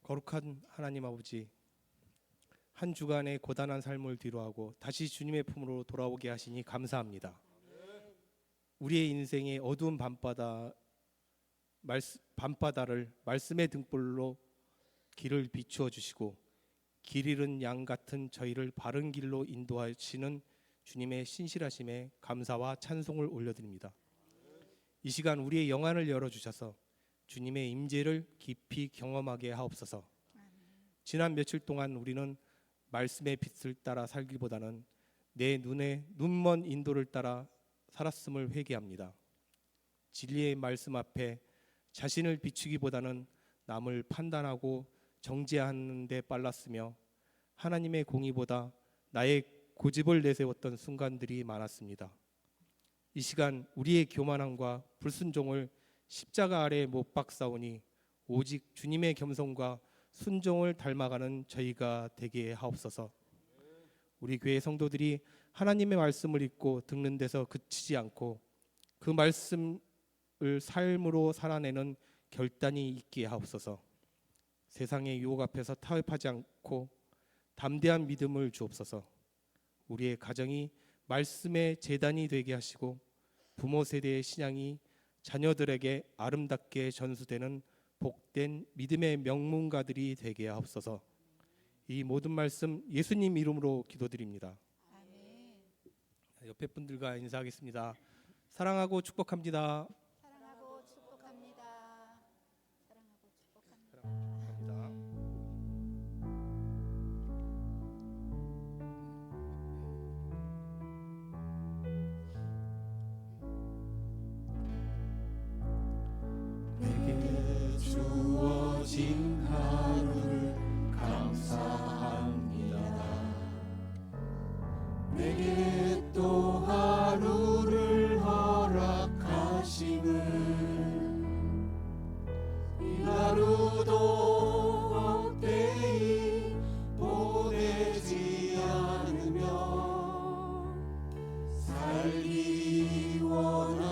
거룩한 하나님 아버지, 한 주간의 고단한 삶을 뒤로하고 다시 주님의 품으로 돌아오게 하시니 감사합니다. 우리의 인생의 어두운 밤바다를 말씀의 등불로 길을 비추어 주시고 길 잃은 양 같은 저희를 바른 길로 인도하시는 주님의 신실하심에 감사와 찬송을 올려드립니다. 이 시간 우리의 영안을 열어주셔서 주님의 임재를 깊이 경험하게 하옵소서. 지난 며칠 동안 우리는 말씀의 빛을 따라 살기보다는 내 눈에 눈먼 인도를 따라 살았음을 회개합니다. 진리의 말씀 앞에 자신을 비추기보다는 남을 판단하고 정죄하는 데 빨랐으며 하나님의 공의보다 나의 고집을 내세웠던 순간들이 많았습니다. 이 시간 우리의 교만함과 불순종을 십자가 아래 못 박사오니 오직 주님의 겸손과 순종을 닮아가는 저희가 되게 하옵소서. 우리 교회 성도들이 하나님의 말씀을 읽고 듣는 데서 그치지 않고 그 말씀을 삶으로 살아내는 결단이 있게 하옵소서. 세상의 유혹 앞에서 타협하지 않고 담대한 믿음을 주옵소서. 우리의 가정이 말씀의 제단이 되게 하시고 부모 세대의 신앙이 자녀들에게 아름답게 전수되는 복된 믿음의 명문가들이 되게 하옵소서. 이 모든 말씀 예수님 이름으로 기도드립니다. 아멘. 옆에 분들과 인사하겠습니다. 사랑하고 축복합니다. 사랑하고 축복합니다. 사랑하고 축복합니다. 감사합니다. 내게 주어진 하루를 감사합니다. 내게 또 하루를 허락하심을 이 하루도 헛되이 보내지 않으며 살기 원합니다.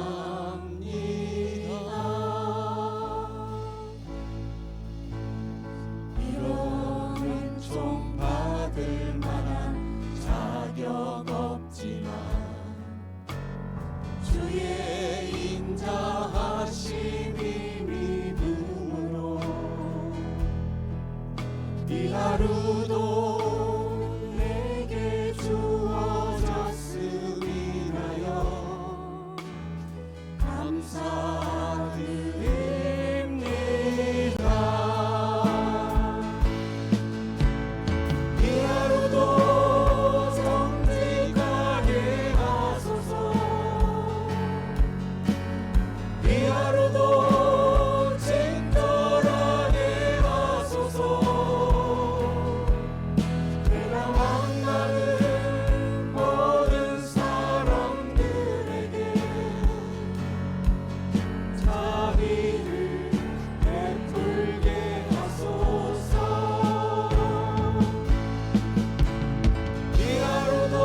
이런 좀 받을 만한 자격 없지만 주의 인자하심이 믿음으로 이 하루도 내게 주어졌음이나여 감사드립니다. 이 하루도 정직하게 하소서. 이 하루도 친절하게 하소서. 내가 만나는 모든 사람들에게 자비를 베풀게 하소서. 이 하루도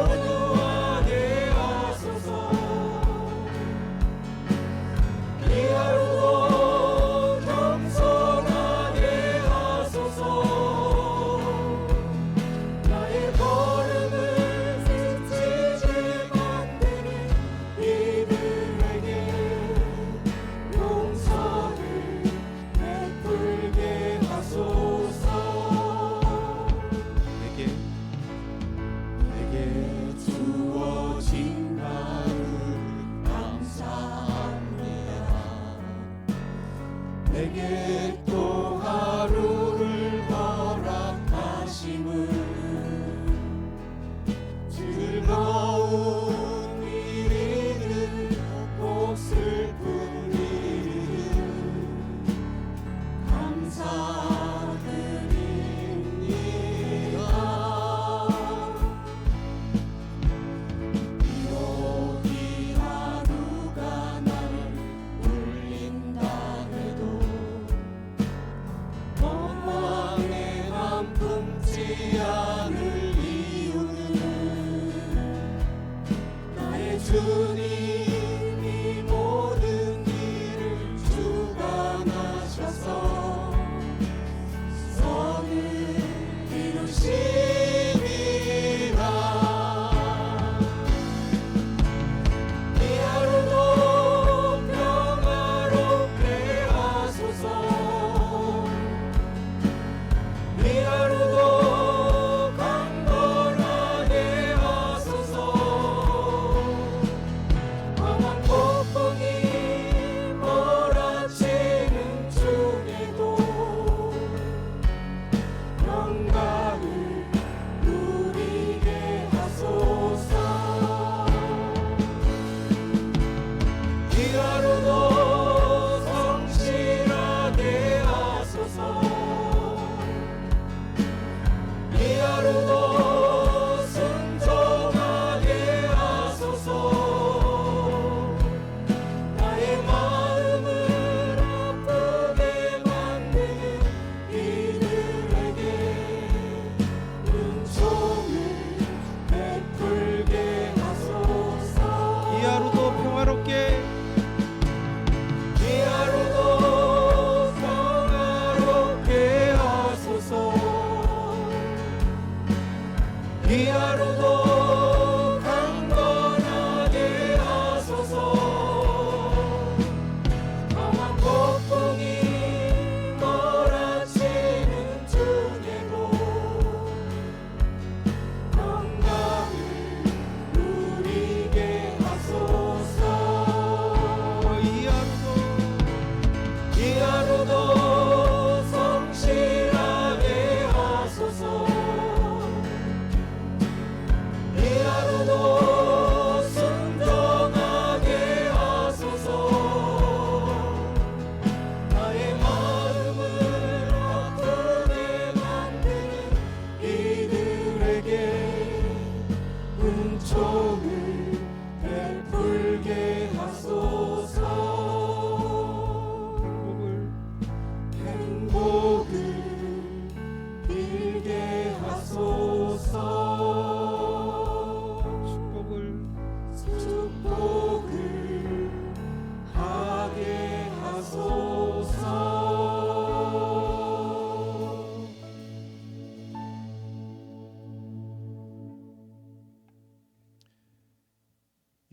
거룩하게 하소서. 이 하루도 겸손하게 하소서. 나의 걸음을 지치지 만드는 이들에게 용서를 베풀게 하소서. 내게 주어진 하루를 감사합니다. 내게 또 하루를 허락하심을 즐거운 일이든 혹 슬픈 일이든 감사드립니다. 비록 이 하루가 나를 울린다 해도 원망의 맘 품지 않을 이유는 나의 주님이 모든 일을 주관하셔서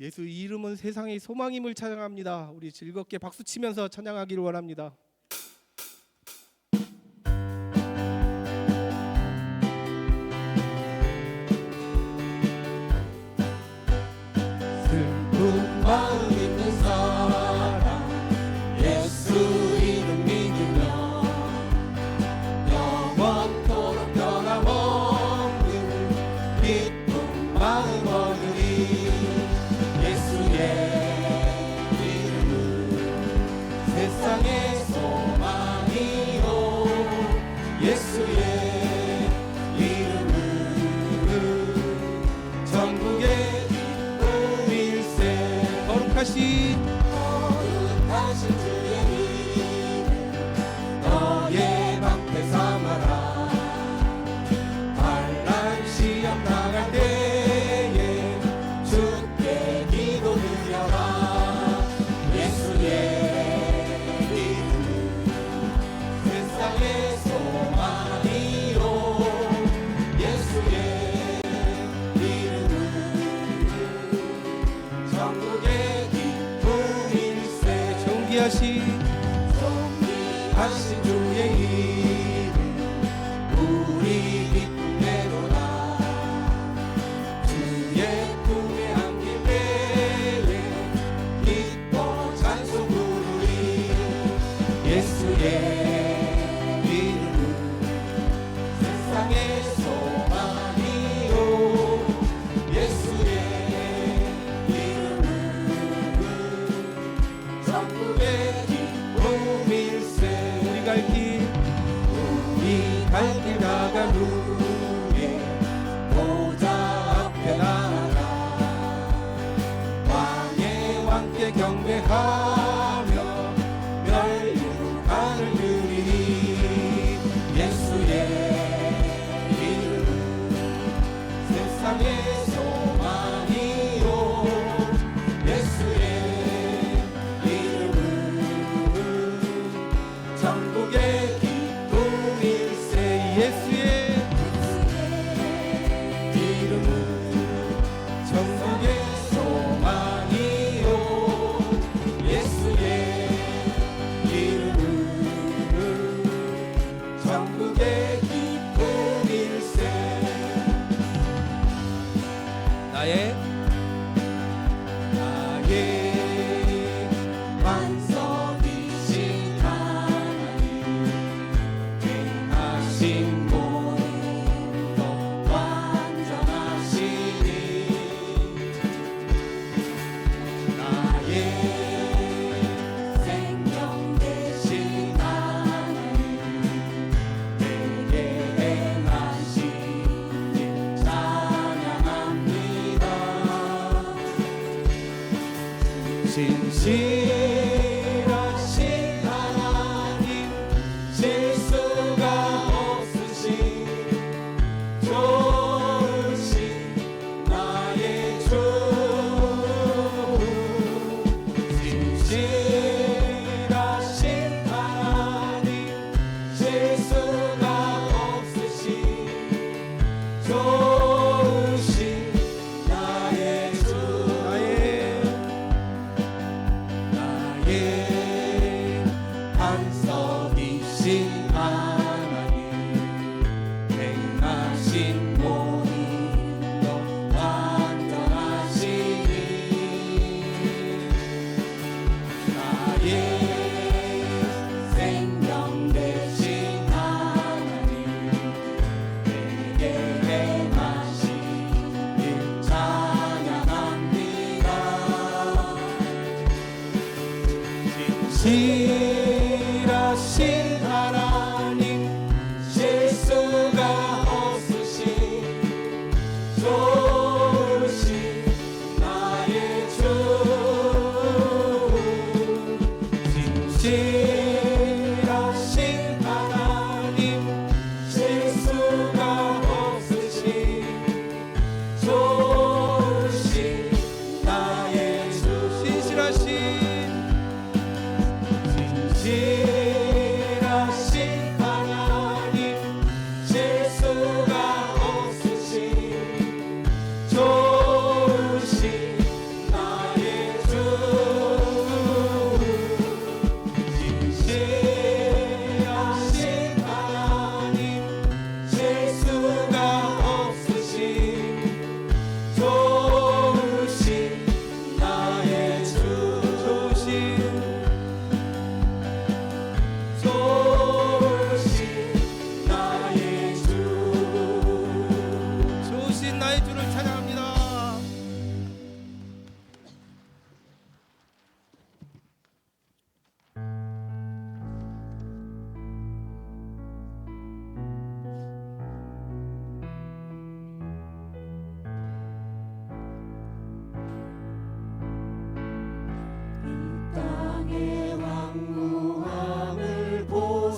예수 이름은 세상의 소망임을 찬양합니다. 우리 즐겁게 박수 치면서 찬양하기를 원합니다. 슬픈 마음 있는 사람 예수 이름 믿으며 영원토록 변함없는 기쁜 마음 얻으리. 예수의 이름은 세상의 소망이요 예수의 이름은 전국의 기쁨일세. 거룩하신 주의 이름 너의 방패 삼아라. 환난 시험 당할 때에 주께 기도드려라. 예수의 이름은 세상의 소망이요 예수의 이름은 전국의 기쁨일세. 존귀하신 하신 주의 이름 우리 기쁨 내도다. 주의 품에 안길 때에 기뻐 찬송 부르리. 예수의 이름은 세상의 소망이요 예수의 이름은 전국의 기쁨일세. 우리 갈 길 우리 갈 길 나간 후에 보좌 앞에 나아가 왕의 왕께 경배하며 멸류관을 드리니. 예수의 이름은 세상의 소망이요 예수의 이름은 전국의 기쁨일세. 예수의 이름은 전국의 소망이요 예수의 이름은 전국의 기쁨일세. 나의 완성이신 하나님 행하신 모든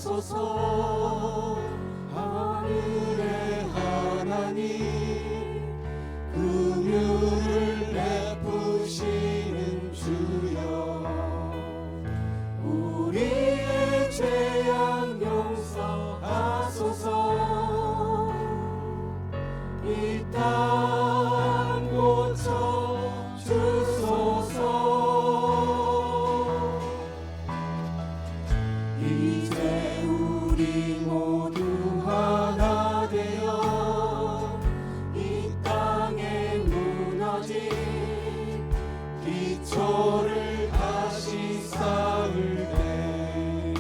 하소서. 하늘의 하나님, 긍휼을 베푸시는 주여, 우리의 죄악 용서하소서. 이 땅 고쳐 주소서. 이제 우리 모두 하나 되어 이 땅에 무너진 기초를 다시 쌓을 때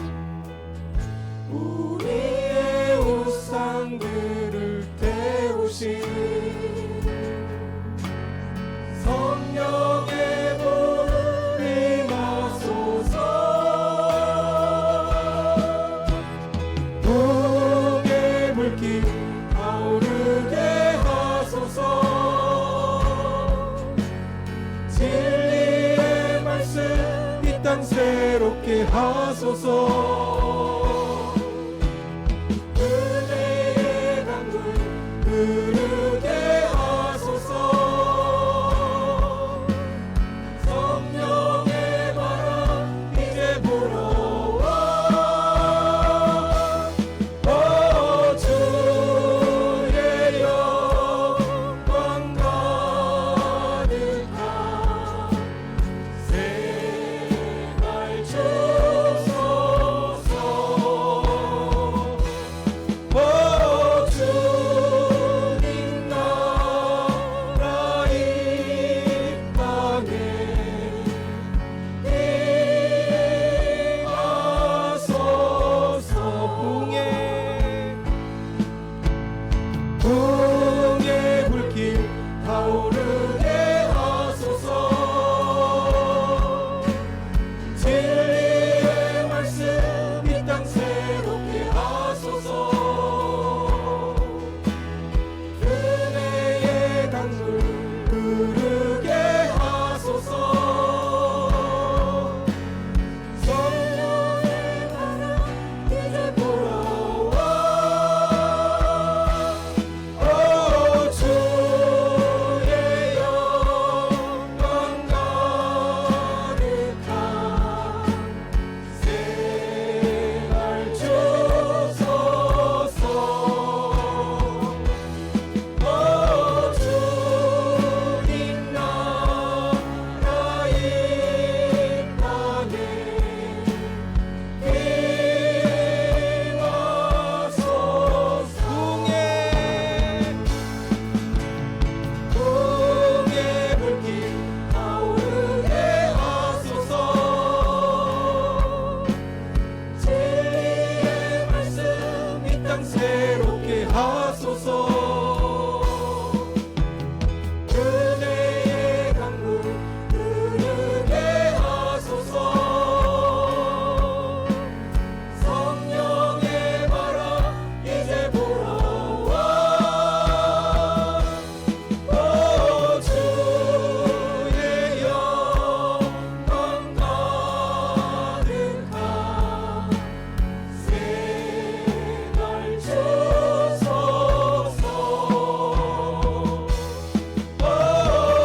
우리의 우상들을 태우신 성령의 불 임하소서. 붕의 불길 타오르게 하소서. 진리의 말씀 이 땅 새롭게 하소서. 은혜의 강물 흐르게 하소서. 성령의 바람 이제 불어와. 주의 영광 가득한 새날 주소서. 주님 나라 이 땅에 임하소서. 붕의 불길 타오르게 하소서. 진리의 말씀 이 땅 새롭게 하소서. 은혜의 강물 흐르게 하소서. 성령의 바람 이제 불어와. 주의 영광 가득한 새날 주소서. 주님 나라 이 땅에 임하소서. 붕의 불길 타오르게 하소서. 진리의 말씀 이 땅 새롭게 하소서. 은혜의 강물 흐르게 하소서. 성령의 바람 이제 불어와. 주의 영광 가득한 새날 주소서.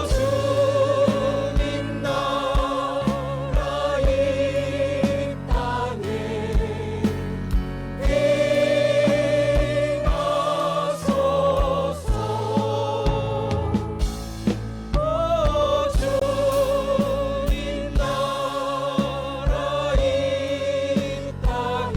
주님 나라 이 땅에 임하소서. 주님 나라 이 땅에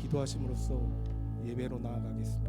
기도하심으로써 예배로 나아가겠습니다.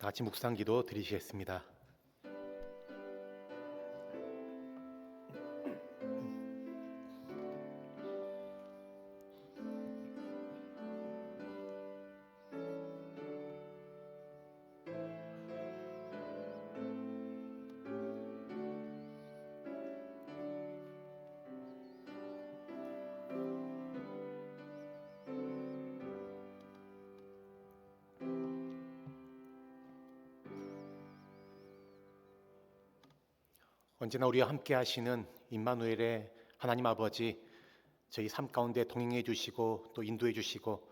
다 같이 묵상기도 드리시겠습니다. 언제나 우리와 함께 하시는 임마누엘의 하나님 아버지, 저희 삶 가운데 동행해 주시고 또 인도해 주시고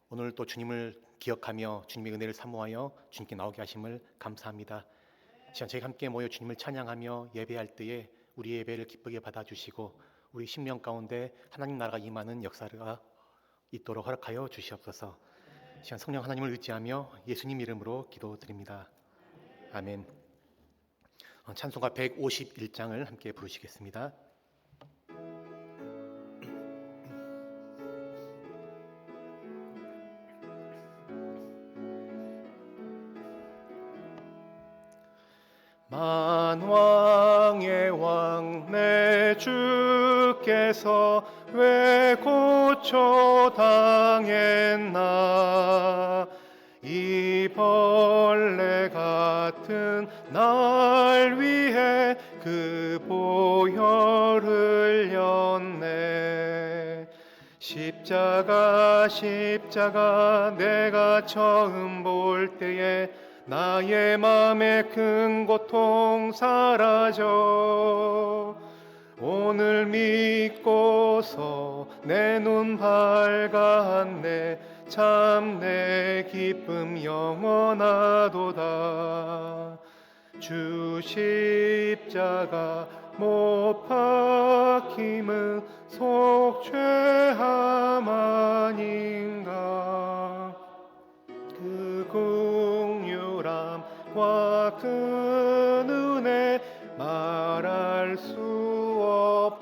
오늘 또 주님을 기억하며 주님의 은혜를 사모하여 주님께 나오게 하심을 감사합니다. 시간 저희 함께 모여 주님을 찬양하며 예배할 때에 우리 예배를 기쁘게 받아주시고 우리 심령 가운데 하나님 나라가 임하는 역사가 있도록 허락하여 주시옵소서. 시간 성령 하나님을 의지하며 예수님 이름으로 기도드립니다. 아멘. 찬송가 151장을 함께 부르시겠습니다. 만왕의 왕 내 주께서 왜 고초당했나. 이 벌레 같은 날 위해 그 보혈을 흘렸네. 십자가 내가 처음 볼 때에 나의 맘에 큰 고통 사라져. 오늘 믿고서 내 눈 밝았네. 참 내 기쁨 영원하도다. 주 십자가 못 박힘은 속죄함 아닌가. 그 긍휼함과 그 은혜 말할 수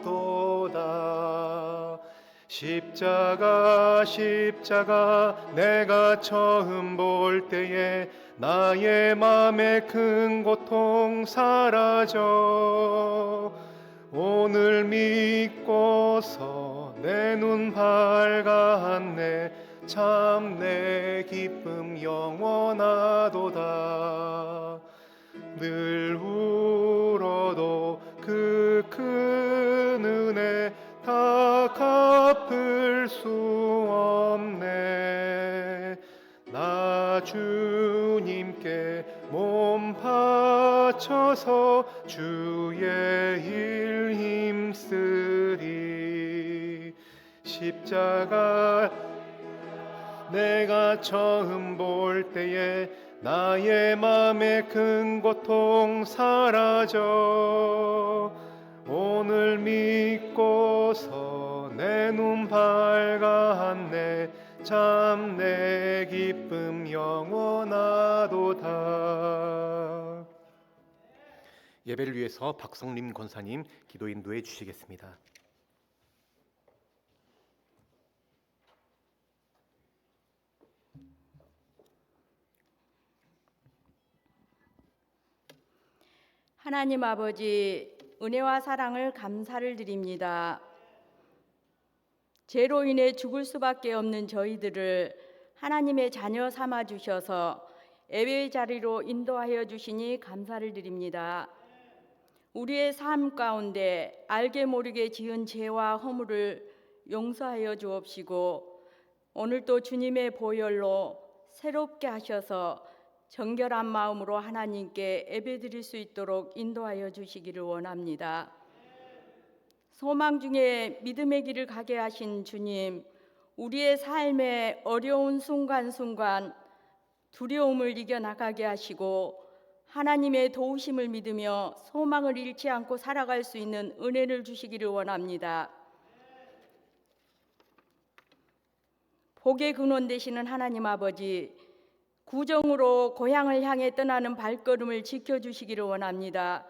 없도다. 십자가 내가 처음 볼 때에 나의 맘에 큰 고통 사라져. 오늘 믿고서 내 눈 밝았네. 참 내 기쁨 영원하도다. 늘 울어도 그 큰 은혜 다 갚을 수 없네. 나 주님께 몸 바쳐서 주의 일 힘쓰리. 십자가 내가 처음 볼 때에 나의 맘에 큰 고통 사라져. 오늘 믿고서 내 눈 밝았네. 참 내 기쁨 영원하도다. 예배를 위해서 박성림 권사님 기도 인도해 주시겠습니다. 하나님 아버지, 은혜와 사랑을 감사를 드립니다. 죄로 인해 죽을 수밖에 없는 저희들을 하나님의 자녀 삼아 주셔서 예배의 자리로 인도하여 주시니 감사를 드립니다. 우리의 삶 가운데 알게 모르게 지은 죄와 허물을 용서하여 주옵시고 오늘도 주님의 보혈로 새롭게 하셔서 정결한 마음으로 하나님께 예배드릴 수 있도록 인도하여 주시기를 원합니다. 소망 중에 믿음의 길을 가게 하신 주님, 우리의 삶의 어려운 순간순간 두려움을 이겨나가게 하시고 하나님의 도우심을 믿으며 소망을 잃지 않고 살아갈 수 있는 은혜를 주시기를 원합니다. 복의 근원 되시는 하나님 아버지, 구정으로 고향을 향해 떠나는 발걸음을 지켜주시기를 원합니다.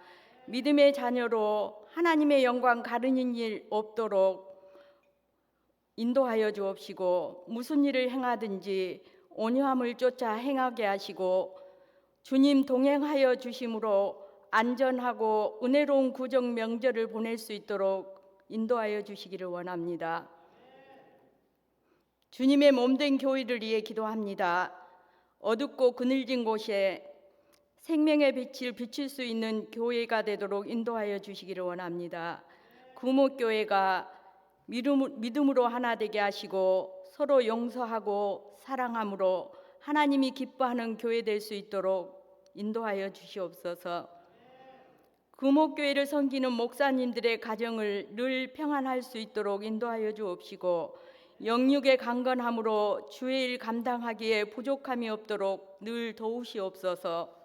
믿음의 자녀로 하나님의 영광 가르는 일 없도록 인도하여 주옵시고 무슨 일을 행하든지 온유함을 쫓아 행하게 하시고 주님 동행하여 주심으로 안전하고 은혜로운 구정 명절을 보낼 수 있도록 인도하여 주시기를 원합니다. 주님의 몸된 교회를 위해 기도합니다. 어둡고 그늘진 곳에 생명의 빛을 비출 수 있는 교회가 되도록 인도하여 주시기를 원합니다. 구목교회가 믿음으로 하나 되게 하시고 서로 용서하고 사랑함으로 하나님이 기뻐하는 교회 될 수 있도록 인도하여 주시옵소서. 구목교회를 섬기는 목사님들의 가정을 늘 평안할 수 있도록 인도하여 주옵시고 영육의 강건함으로 주의 일 감당하기에 부족함이 없도록 늘 도우시옵소서.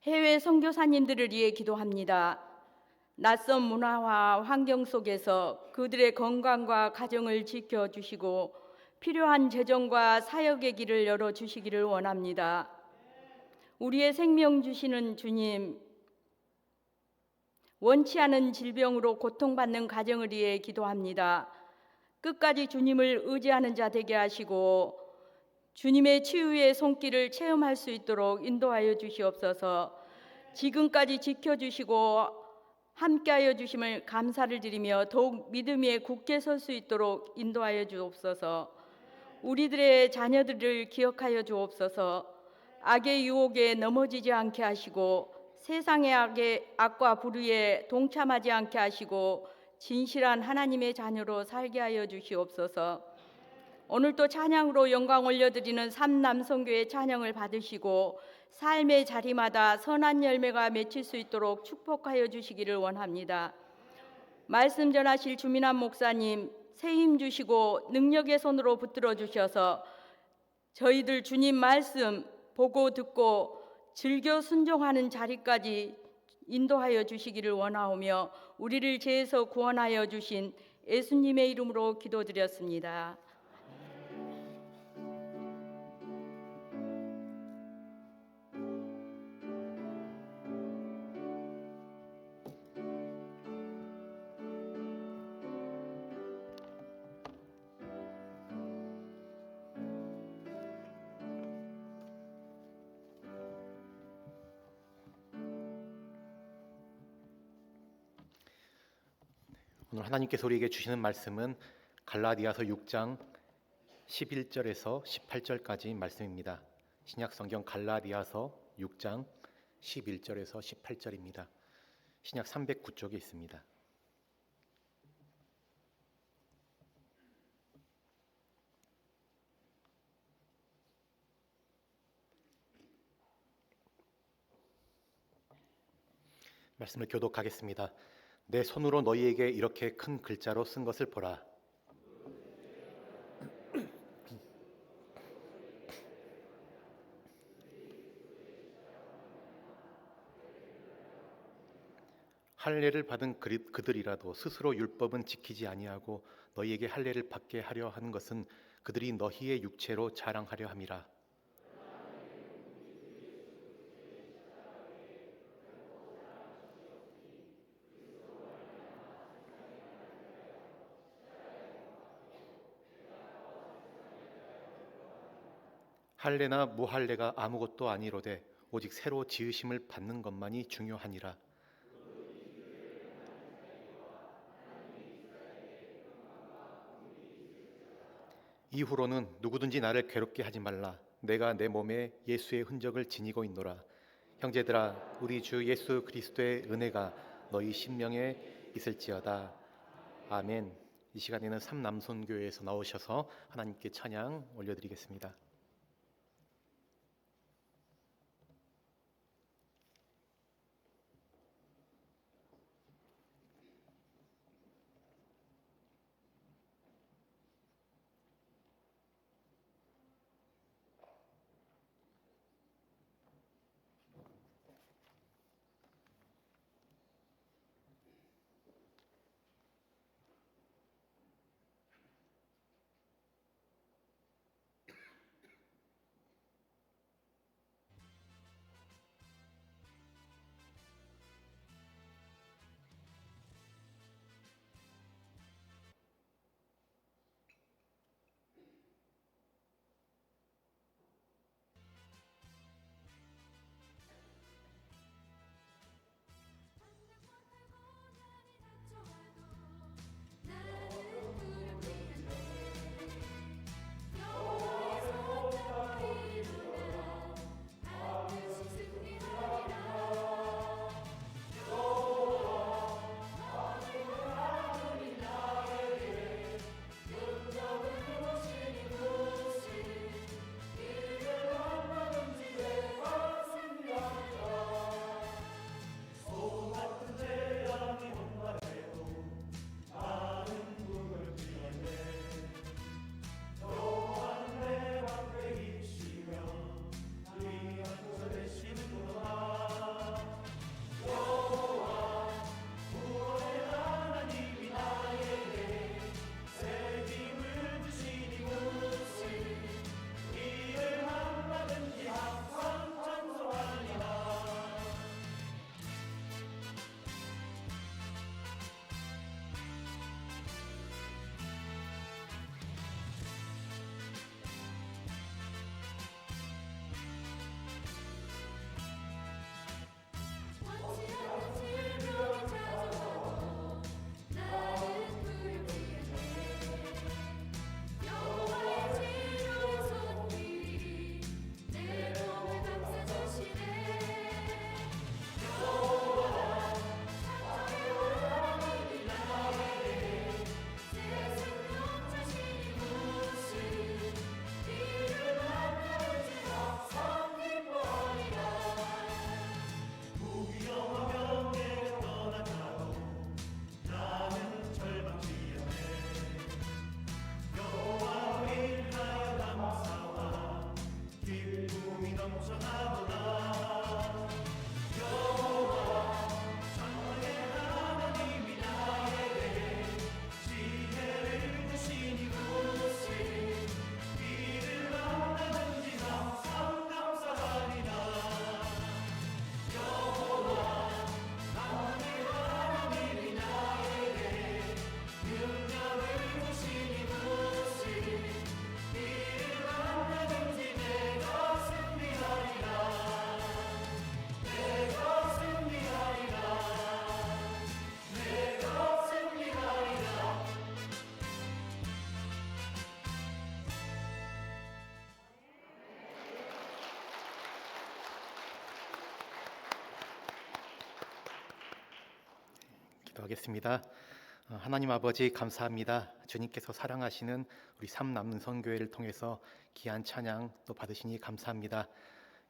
해외 선교사님들을 위해 기도합니다. 낯선 문화와 환경 속에서 그들의 건강과 가정을 지켜주시고 필요한 재정과 사역의 길을 열어주시기를 원합니다. 우리의 생명 주시는 주님, 원치 않은 질병으로 고통받는 가정을 위해 기도합니다. 끝까지 주님을 의지하는 자 되게 하시고 주님의 치유의 손길을 체험할 수 있도록 인도하여 주시옵소서. 지금까지 지켜주시고 함께하여 주심을 감사를 드리며 더욱 믿음 위에 굳게 설 수 있도록 인도하여 주옵소서. 우리들의 자녀들을 기억하여 주옵소서. 악의 유혹에 넘어지지 않게 하시고 세상의 악과 불의에 동참하지 않게 하시고 진실한 하나님의 자녀로 살게 하여 주시옵소서. 오늘 또 찬양으로 영광 올려드리는 삼남성교의 찬양을 받으시고 삶의 자리마다 선한 열매가 맺힐 수 있도록 축복하여 주시기를 원합니다. 말씀 전하실 주민환 목사님 새 힘 주시고 능력의 손으로 붙들어 주셔서 저희들 주님 말씀 보고 듣고 즐겨 순종하는 자리까지 인도하여 주시기를 원하오며 우리를 죄에서 구원하여 주신 예수님의 이름으로 기도드렸습니다. 오늘 하나님께서 우리에게 주시는 말씀은 갈라디아서 6장 11절에서 18절까지 말씀입니다. 신약 성경 갈라디아서 6장 11절에서 18절입니다. 신약 309쪽에 있습니다. 말씀을 교독하겠습니다. 내 손으로 너희에게 이렇게 큰 글자로 쓴 것을 보라. 할례를 받은 그들이라도 스스로 율법은 지키지 아니하고 너희에게 할례를 받게 하려 하는 것은 그들이 너희의 육체로 자랑하려 함이라. 할례나 무할례가 아무것도 아니로되 오직 새로 지으심을 받는 것만이 중요하니라. 이후로는 누구든지 나를 괴롭게 하지 말라. 내가 내 몸에 예수의 흔적을 지니고 있노라. 형제들아, 우리 주 예수 그리스도의 은혜가 너희 심령에 있을지어다. 아멘. 이 시간에는 삼남손교회에서 나오셔서 하나님께 찬양 올려드리겠습니다. 기도하겠습니다. 하나님 아버지 감사합니다. 주님께서 사랑하시는 우리 삼남선교회를 통해서 귀한 찬양 또 받으시니 감사합니다.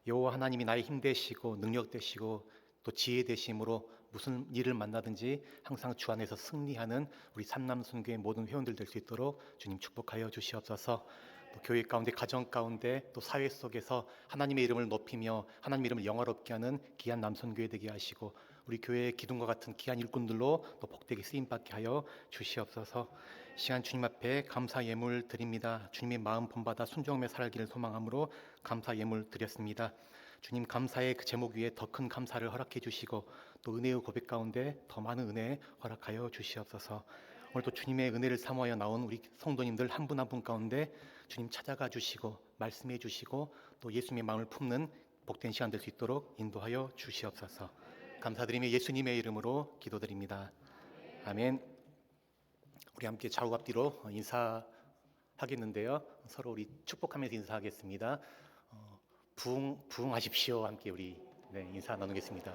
여호와 하나님이 나의 힘 되시고 능력 되시고 또 지혜 되심으로 무슨 일을 만나든지 항상 주 안에서 승리하는 우리 삼남선교회 모든 회원들 될 수 있도록 주님 축복하여 주시옵소서. 또 교회 가운데 가정 가운데 또 사회 속에서 하나님의 이름을 높이며 하나님의 이름을 영화롭게 하는 귀한 남선교회 되게 하시고 우리 교회의 기둥과 같은 귀한 일꾼들로 또 복되게 쓰임받게 하여 주시옵소서. 시간 주님 앞에 감사 예물 드립니다. 주님의 마음 본받아 순종하며 살기를 소망함으로 감사 예물 드렸습니다. 주님 감사의 그 제목 위에 더 큰 감사를 허락해 주시고 또 은혜의 고백 가운데 더 많은 은혜 허락하여 주시옵소서. 오늘도 주님의 은혜를 사모하여 나온 우리 성도님들 한 분 한 분 가운데 주님 찾아가 주시고 말씀해 주시고 또 예수님의 마음을 품는 복된 시간 될 수 있도록 인도하여 주시옵소서. 감사드리며 예수님의 이름으로 기도드립니다. 아멘. 우리 함께 좌우 앞뒤로 인사하겠는데요. 서로 우리 축복하면서 인사하겠습니다. 부흥하십시오. 함께 우리 인사 나누겠습니다.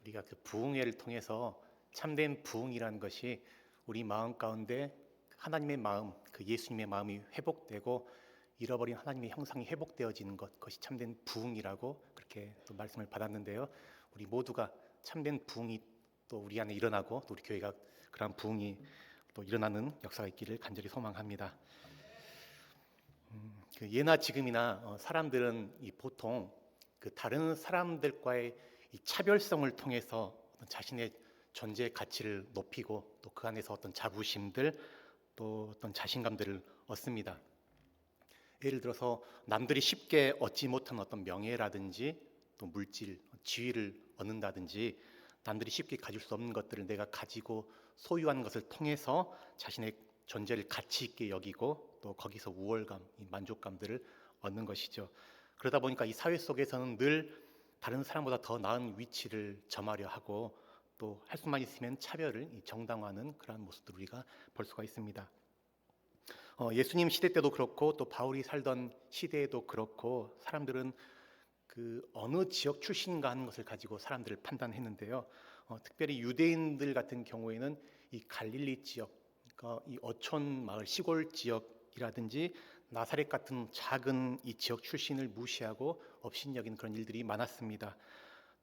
우리가 그 부흥회를 통해서 참된 부흥이라는 것이 우리 마음 가운데 하나님의 마음, 그 예수님의 마음이 회복되고 잃어버린 하나님의 형상이 회복되어지는 것, 그것이 참된 부흥이라고 그렇게 또 말씀을 받았는데요. 우리 모두가 참된 부흥이 또 우리 안에 일어나고 또 우리 교회가 그러한 부흥이 또 일어나는 역사가 있기를 간절히 소망합니다. 그 예나 지금이나 사람들은 보통 그 다른 사람들과의 이 차별성을 통해서 자신의 존재 가치를 높이고 또 그 안에서 어떤 자부심들 또 어떤 자신감들을 얻습니다. 예를 들어서 남들이 쉽게 얻지 못한 어떤 명예라든지 또 물질, 지위를 얻는다든지 남들이 쉽게 가질 수 없는 것들을 내가 가지고 소유하는 것을 통해서 자신의 존재를 가치 있게 여기고 또 거기서 우월감, 만족감들을 얻는 것이죠. 그러다 보니까 이 사회 속에서는 늘 다른 사람보다 더 나은 위치를 점하려 하고 또 할 수만 있으면 차별을 정당화하는 그러한 모습들을 우리가 볼 수가 있습니다. 예수님 시대 때도 그렇고 또 바울이 살던 시대에도 그렇고 사람들은 그 어느 지역 출신인가 하는 것을 가지고 사람들을 판단했는데요. 특별히 유대인들 같은 경우에는 이 갈릴리 지역, 그러니까 이 어촌 마을 시골 지역이라든지 나사렛 같은 작은 이 지역 출신을 무시하고 업신여기는 그런 일들이 많았습니다.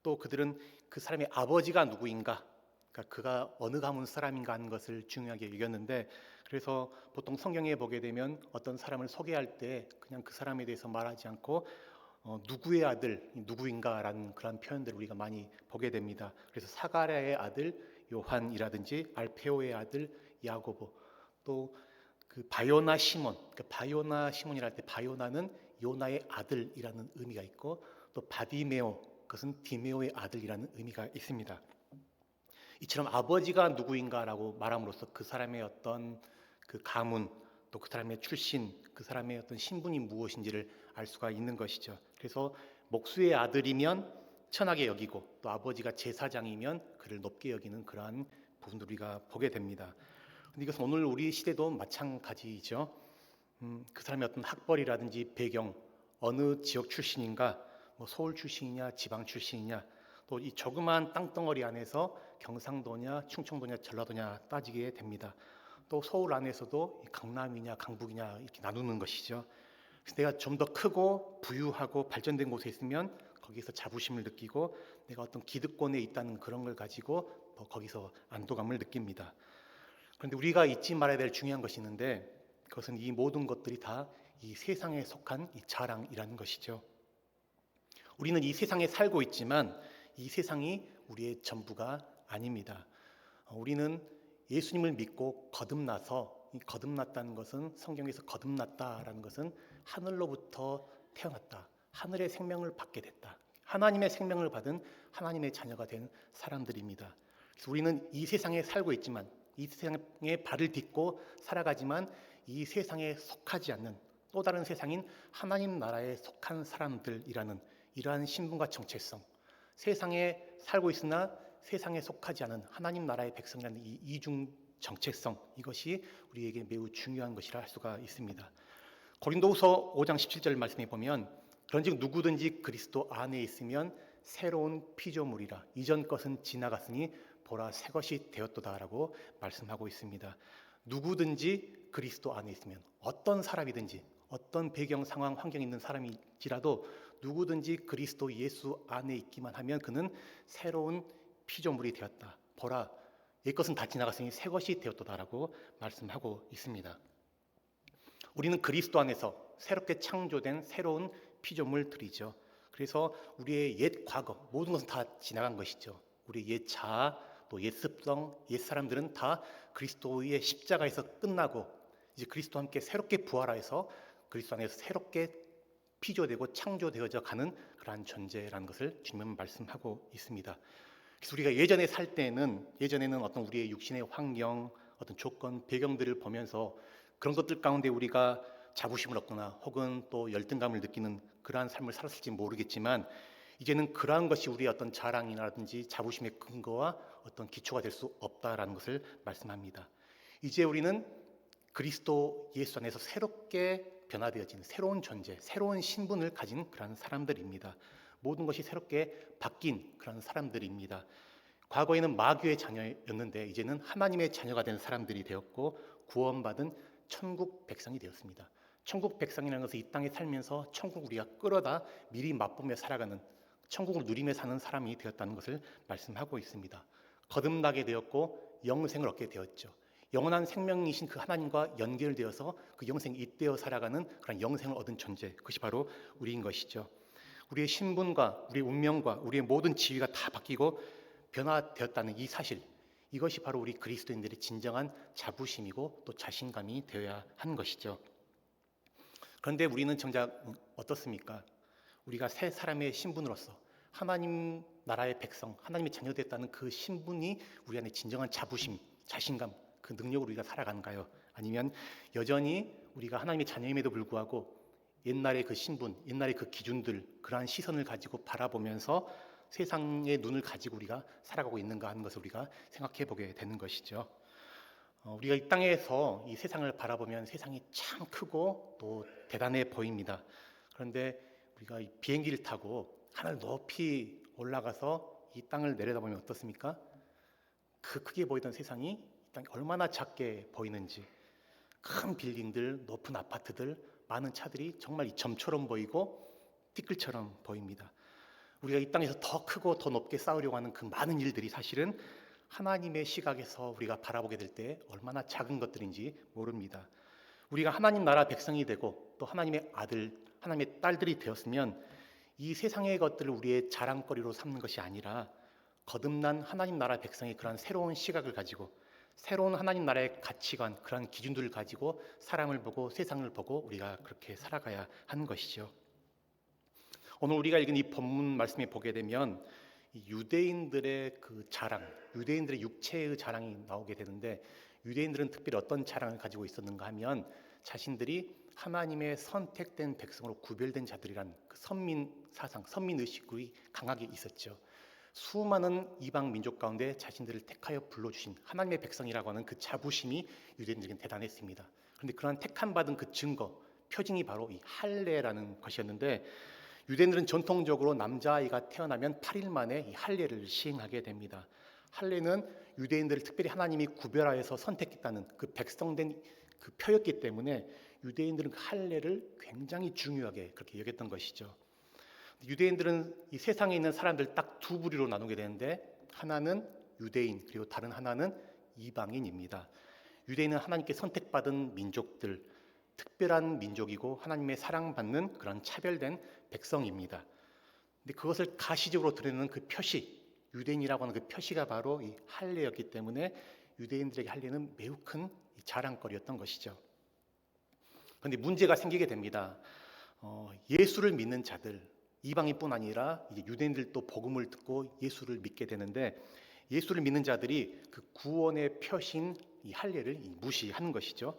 또 그들은 그 사람의 아버지가 누구인가, 그러니까 그가 어느 가문 사람인가 하는 것을 중요하게 여겼는데, 그래서 보통 성경에 보게 되면 어떤 사람을 소개할 때 그냥 그 사람에 대해서 말하지 않고 누구의 아들, 누구인가라는 그런 표현들을 우리가 많이 보게 됩니다. 그래서 사가랴의 아들 요한이라든지 알페오의 아들 야고보, 또 그 바요나 시몬, 그 바요나 시몬이라 할 때 바요나는 요나의 아들이라는 의미가 있고 또 바디메오, 그것은 디메오의 아들이라는 의미가 있습니다. 이처럼 아버지가 누구인가라고 말함으로써 그 사람의 어떤 그 가문, 또 그 사람의 출신, 그 사람의 어떤 신분이 무엇인지를 알 수가 있는 것이죠. 그래서 목수의 아들이면 천하게 여기고 또 아버지가 제사장이면 그를 높게 여기는 그러한 부분들 우리가 보게 됩니다. 근데 이것은 오늘 우리 시대도 마찬가지죠. 그 사람의 어떤 학벌이라든지 배경, 어느 지역 출신인가, 뭐 서울 출신이냐, 지방 출신이냐, 또 이 조그마한 땅덩어리 안에서 경상도냐, 충청도냐, 전라도냐 따지게 됩니다. 또 서울 안에서도 강남이냐, 강북이냐 이렇게 나누는 것이죠. 그래서 내가 좀 더 크고 부유하고 발전된 곳에 있으면 거기서 자부심을 느끼고 내가 어떤 기득권에 있다는 그런 걸 가지고 더 거기서 안도감을 느낍니다. 그런데 우리가 잊지 말아야 될 중요한 것이 있는데 그것은 이 모든 것들이 다 이 세상에 속한 이 자랑이라는 것이죠. 우리는 이 세상에 살고 있지만 이 세상이 우리의 전부가 아닙니다. 우리는 예수님을 믿고 거듭나서, 이 거듭났다는 것은, 성경에서 거듭났다라는 것은 하늘로부터 태어났다, 하늘의 생명을 받게 됐다, 하나님의 생명을 받은 하나님의 자녀가 된 사람들입니다. 그래서 우리는 이 세상에 살고 있지만, 이 세상에 발을 딛고 살아가지만 이 세상에 속하지 않는 또 다른 세상인 하나님 나라에 속한 사람들이라는 이러한 신분과 정체성, 세상에 살고 있으나 세상에 속하지 않은 하나님 나라의 백성이라는 이 이중 정체성, 이것이 우리에게 매우 중요한 것이라 할 수가 있습니다. 고린도후서 5장 17절 말씀에 보면 그런즉 누구든지 그리스도 안에 있으면 새로운 피조물이라 이전 것은 지나갔으니 보라 새 것이 되었도다라고 말씀하고 있습니다. 누구든지 그리스도 안에 있으면, 어떤 사람이든지 어떤 배경 상황 환경에 있는 사람일지라도 누구든지 그리스도 예수 안에 있기만 하면 그는 새로운 피조물이 되었다. 보라 옛것은 다 지나갔으니 새 것이 되었도다라고 말씀하고 있습니다. 우리는 그리스도 안에서 새롭게 창조된 새로운 피조물들이죠. 그래서 우리의 옛 과거 모든 것은 다 지나간 것이죠. 우리 옛 자아, 또 옛 습성, 옛 사람들은 다 그리스도의 십자가에서 끝나고 이제 그리스도와 함께 새롭게 부활하여서 그리스도 안에서 새롭게 피조되고 창조되어져 가는 그러한 존재라는 것을 주님은 말씀하고 있습니다. 그래서 우리가 예전에 살 때는, 예전에는 어떤 우리의 육신의 환경, 어떤 조건, 배경들을 보면서 그런 것들 가운데 우리가 자부심을 얻거나 혹은 또 열등감을 느끼는 그러한 삶을 살았을지 모르겠지만 이제는 그러한 것이 우리의 어떤 자랑이라든지 자부심의 근거와 어떤 기초가 될 수 없다라는 것을 말씀합니다. 이제 우리는 그리스도 예수 안에서 새롭게 변화되어진 새로운 존재, 새로운 신분을 가진 그런 사람들입니다. 모든 것이 새롭게 바뀐 그런 사람들입니다. 과거에는 마귀의 자녀였는데 이제는 하나님의 자녀가 된 사람들이 되었고 구원받은 천국 백성이 되었습니다. 천국 백성이라는 것은 이 땅에 살면서 천국 우리가 끌어다 미리 맛보며 살아가는, 천국을 누리며 사는 사람이 되었다는 것을 말씀하고 있습니다. 거듭나게 되었고 영생을 얻게 되었죠. 영원한 생명이신 그 하나님과 연결되어서 그 영생 잇대어 살아가는 그런 영생을 얻은 존재, 그것이 바로 우리인 것이죠. 우리의 신분과 우리의 운명과 우리의 모든 지위가 다 바뀌고 변화되었다는 이 사실, 이것이 바로 우리 그리스도인들의 진정한 자부심이고 또 자신감이 되어야 하는 것이죠. 그런데 우리는 정작 어떻습니까? 우리가 새 사람의 신분으로서 하나님 나라의 백성, 하나님의 자녀됐다는 그 신분이 우리 안에 진정한 자부심, 자신감, 그 능력으로 우리가 살아가는가요? 아니면 여전히 우리가 하나님의 자녀임에도 불구하고 옛날의 그 신분, 옛날의 그 기준들, 그러한 시선을 가지고 바라보면서 세상의 눈을 가지고 우리가 살아가고 있는가 하는 것을 우리가 생각해 보게 되는 것이죠. 우리가 이 땅에서 이 세상을 바라보면 세상이 참 크고 또 대단해 보입니다. 그런데 우리가 이 비행기를 타고 하늘 높이 올라가서 이 땅을 내려다보면 어떻습니까? 그 크게 보이던 세상이 이 땅이 얼마나 작게 보이는지, 큰 빌딩들, 높은 아파트들, 많은 차들이 정말 이 점처럼 보이고 띠끌처럼 보입니다. 우리가 이 땅에서 더 크고 더 높게 쌓으려고 하는 그 많은 일들이 사실은 하나님의 시각에서 우리가 바라보게 될 때 얼마나 작은 것들인지 모릅니다. 우리가 하나님 나라 백성이 되고 또 하나님의 아들, 하나님의 딸들이 되었으면 이 세상의 것들을 우리의 자랑거리로 삼는 것이 아니라 거듭난 하나님 나라 백성의 그러한 새로운 시각을 가지고 새로운 하나님 나라의 가치관, 그러한 기준들을 가지고 사람을 보고 세상을 보고 우리가 그렇게 살아가야 하는 것이죠. 오늘 우리가 읽은 이 본문 말씀에 보게 되면 유대인들의 그 자랑, 유대인들의 육체의 자랑이 나오게 되는데 유대인들은 특별히 어떤 자랑을 가지고 있었는가 하면 자신들이 하나님의 선택된 백성으로 구별된 자들이란 그 선민 사상, 선민 의식이 강하게 있었죠. 수많은 이방 민족 가운데 자신들을 택하여 불러주신 하나님의 백성이라고 하는 그 자부심이 유대인들에게는 대단했습니다. 그런데 그러한 택함 받은 그 증거, 표징이 바로 이 할례라는 것이었는데 유대인들은 전통적으로 남자아이가 태어나면 8일 만에 이 할례를 시행하게 됩니다. 할례는 유대인들을 특별히 하나님이 구별하여서 선택했다는 그 백성된 그 표였기 때문에 유대인들은 그 할례를 굉장히 중요하게 그렇게 여겼던 것이죠. 유대인들은 이 세상에 있는 사람들 딱 두 부류로 나누게 되는데 하나는 유대인, 그리고 다른 하나는 이방인입니다. 유대인은 하나님께 선택받은 민족들, 특별한 민족이고 하나님의 사랑받는 그런 차별된 백성입니다. 근데 그것을 가시적으로 드러내는 그 표시, 유대인이라고 하는 그 표시가 바로 이 할례였기 때문에 유대인들에게 할례는 매우 큰 자랑거리였던 것이죠. 그런데 문제가 생기게 됩니다. 예수를 믿는 자들, 이방인뿐 아니라 이제 유대인들도 복음을 듣고 예수를 믿게 되는데, 예수를 믿는 자들이 그 구원의 표시인 이 할례를 무시하는 것이죠.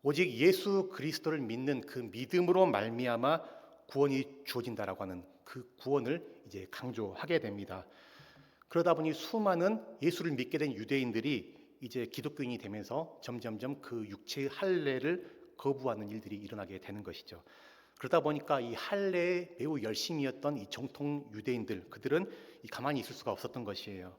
오직 예수 그리스도를 믿는 그 믿음으로 말미암아 구원이 주어진다라고 하는 그 구원을 이제 강조하게 됩니다. 그러다 보니 수많은 예수를 믿게 된 유대인들이 이제 기독교인이 되면서 점점점 그 육체의 할례를 거부하는 일들이 일어나게 되는 것이죠. 그러다 보니까 이 할례에 매우 열심이었던 이 정통 유대인들, 그들은 가만히 있을 수가 없었던 것이에요.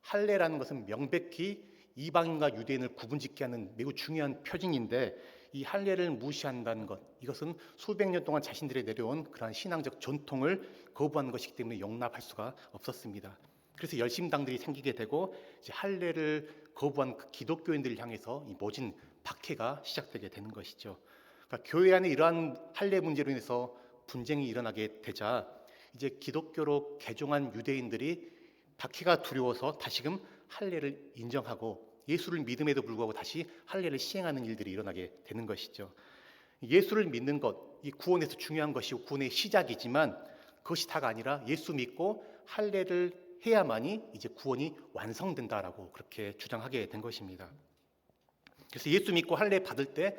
할례라는 것은 명백히 이방인과 유대인을 구분짓게 하는 매우 중요한 표징인데, 이 할례를 무시한다는 것, 이것은 수백 년 동안 자신들이 내려온 그러한 신앙적 전통을 거부하는 것이기 때문에 용납할 수가 없었습니다. 그래서 열심당들이 생기게 되고, 이제 할례를 거부한 그 기독교인들을 향해서 이 모진 박해가 시작되게 되는 것이죠. 그러니까 교회 안에 이러한 할례 문제로 인해서 분쟁이 일어나게 되자 이제 기독교로 개종한 유대인들이 박해가 두려워서 다시금 할례를 인정하고 예수를 믿음에도 불구하고 다시 할례를 시행하는 일들이 일어나게 되는 것이죠. 예수를 믿는 것, 이 구원에서 중요한 것이고 구원의 시작이지만 그것이 다가 아니라 예수 믿고 할례를 해야만이 이제 구원이 완성된다라고 그렇게 주장하게 된 것입니다. 그래서 예수 믿고 할례 받을 때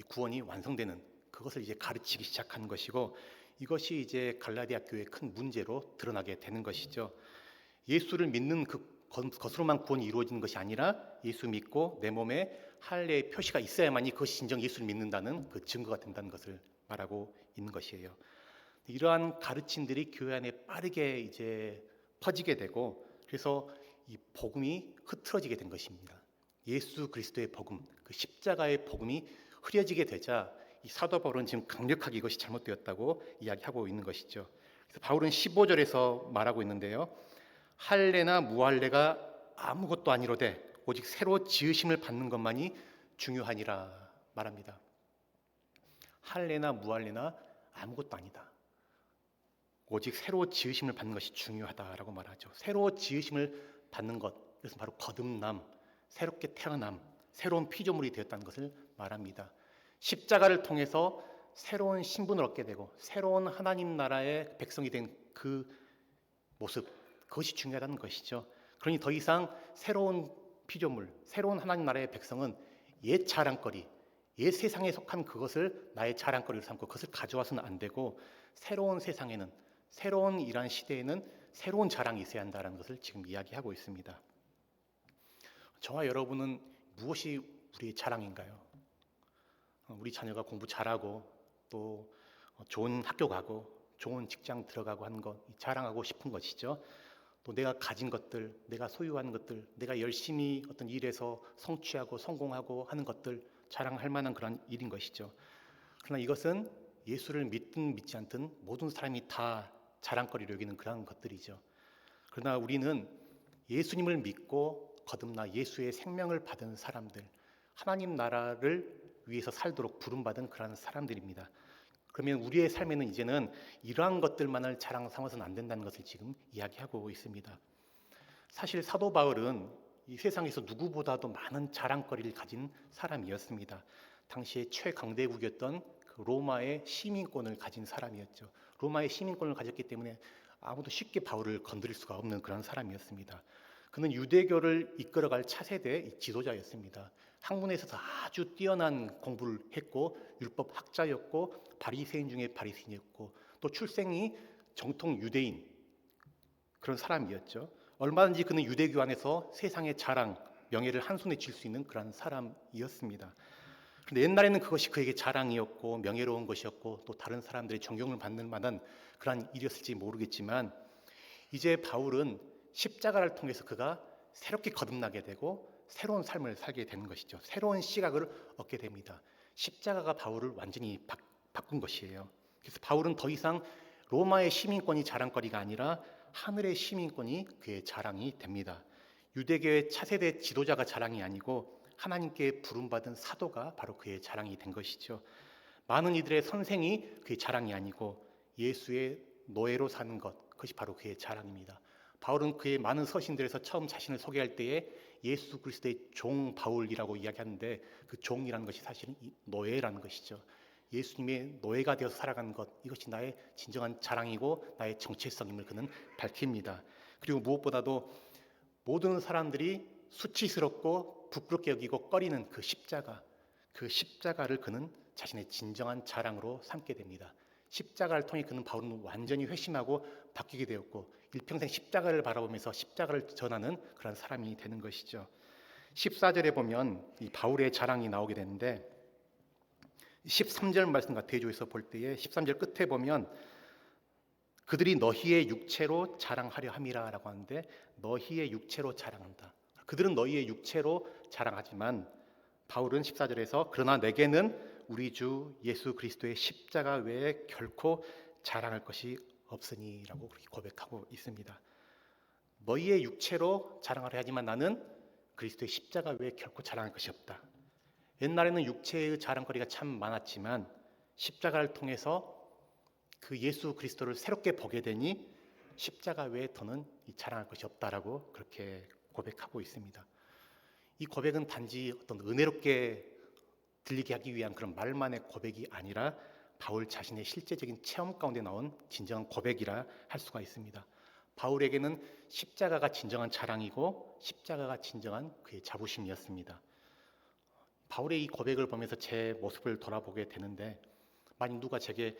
구원이 완성되는 그것을 이제 가르치기 시작한 것이고, 이것이 이제 갈라디아 교회의 큰 문제로 드러나게 되는 것이죠. 예수를 믿는 것으로만 구원이 이루어지는 것이 아니라 예수 믿고 내 몸에 할례의 표시가 있어야만이 그것이 진정 예수를 믿는다는 그 증거가 된다는 것을 말하고 있는 것이에요. 이러한 가르침들이 교회 안에 빠르게 이제 퍼지게 되고, 그래서 이 복음이 흐트러지게 된 것입니다. 예수 그리스도의 복음, 그 십자가의 복음이 흐려지게 되자 이 사도 바울은 지금 강력하게 이것이 잘못되었다고 이야기하고 있는 것이죠. 그래서 바울은 15절에서 말하고 있는데요. 할례나 무할례가 아무것도 아니로되 오직 새로 지으심을 받는 것만이 중요하니라 말합니다. 할례나 무할례나 아무것도 아니다. 오직 새로 지으심을 받는 것이 중요하다라고 말하죠. 새로 지으심을 받는 것, 이것은 바로 거듭남, 새롭게 태어남, 새로운 피조물이 되었다는 것을 말합니다. 십자가를 통해서 새로운 신분을 얻게 되고 새로운 하나님 나라의 백성이 된 그 모습, 그것이 중요하다는 것이죠. 그러니 더 이상 새로운 피조물, 새로운 하나님 나라의 백성은 옛 자랑거리, 옛 세상에 속한 그것을 나의 자랑거리로 삼고 그것을 가져와서는 안 되고, 새로운 세상에는, 새로운 이러한 시대에는 새로운 자랑이 있어야 한다는 것을 지금 이야기하고 있습니다. 저와 여러분은 무엇이 우리의 자랑인가요? 우리 자녀가 공부 잘하고 또 좋은 학교 가고 좋은 직장 들어가고 하는 것, 자랑하고 싶은 것이죠. 또 내가 가진 것들, 내가 소유하는 것들, 내가 열심히 어떤 일에서 성취하고 성공하고 하는 것들, 자랑할 만한 그런 일인 것이죠. 그러나 이것은 예수를 믿든 믿지 않든 모든 사람이 다 자랑거리로 여기는 그런 것들이죠. 그러나 우리는 예수님을 믿고 거듭나 예수의 생명을 받은 사람들, 하나님 나라를 위해서 살도록 부름받은 그런 사람들입니다. 그러면 우리의 삶에는 이제는 이러한 것들만을 자랑 삼아서는 안 된다는 것을 지금 이야기하고 있습니다. 사실 사도 바울은 이 세상에서 누구보다도 많은 자랑거리를 가진 사람이었습니다. 당시에 최강대국이었던 그 로마의 시민권을 가진 사람이었죠. 로마의 시민권을 가졌기 때문에 아무도 쉽게 바울을 건드릴 수가 없는 그런 사람이었습니다. 그는 유대교를 이끌어갈 차세대 지도자였습니다. 학문에서 아주 뛰어난 공부를 했고 율법 학자였고 바리새인 중에 바리새인이었고 또 출생이 정통 유대인 그런 사람이었죠. 얼마든지 그는 유대교 안에서 세상의 자랑, 명예를 한 손에 쥘 수 있는 그런 사람이었습니다. 그런데 옛날에는 그것이 그에게 자랑이었고 명예로운 것이었고 또 다른 사람들의 존경을 받는 만한 그런 일이었을지 모르겠지만, 이제 바울은 십자가를 통해서 그가 새롭게 거듭나게 되고 새로운 삶을 살게 되는 것이죠. 새로운 시각을 얻게 됩니다. 십자가가 바울을 완전히 바꾼 것이에요. 그래서 바울은 더 이상 로마의 시민권이 자랑거리가 아니라 하늘의 시민권이 그의 자랑이 됩니다. 유대교의 차세대 지도자가 자랑이 아니고 하나님께 부름받은 사도가 바로 그의 자랑이 된 것이죠. 많은 이들의 선생이 그의 자랑이 아니고 예수의 노예로 사는 것, 그것이 바로 그의 자랑입니다. 바울은 그의 많은 서신들에서 처음 자신을 소개할 때에 예수 그리스도의 종 바울이라고 이야기하는데 그 종이라는 것이 사실은 이 노예라는 것이죠. 예수님의 노예가 되어서 살아가는 것, 이것이 나의 진정한 자랑이고 나의 정체성임을 그는 밝힙니다. 그리고 무엇보다도 모든 사람들이 수치스럽고 부끄럽게 여기고 꺼리는 그 십자가를 그는 자신의 진정한 자랑으로 삼게 됩니다. 십자가를 통해 그는 바울은 완전히 회심하고 바뀌게 되었고 일평생 십자가를 바라보면서 십자가를 전하는 그런 사람이 되는 것이죠. 14절에 보면 이 바울의 자랑이 나오게 되는데 13절 말씀과 대조해서 볼 때에 13절 끝에 보면 그들이 너희의 육체로 자랑하려 함이라라고 하는데 너희의 육체로 자랑한다. 그들은 너희의 육체로 자랑하지만 바울은 14절에서 그러나 내게는 우리 주 예수 그리스도의 십자가 외에 결코 자랑할 것이 없으니라고 그렇게 고백하고 있습니다. 너희의 육체로 자랑하려 하지만 나는 그리스도의 십자가 외에 결코 자랑할 것이 없다. 옛날에는 육체의 자랑거리가 참 많았지만 십자가를 통해서 그 예수 그리스도를 새롭게 보게 되니 십자가 외에 더는 자랑할 것이 없다라고 그렇게 고백하고 있습니다. 이 고백은 단지 어떤 은혜롭게 들리게 하기 위한 그런 말만의 고백이 아니라 바울 자신의 실제적인 체험 가운데 나온 진정한 고백이라 할 수가 있습니다. 바울에게는 십자가가 진정한 자랑이고 십자가가 진정한 그의 자부심이었습니다. 바울의 이 고백을 보면서 제 모습을 돌아보게 되는데 만약 누가 제게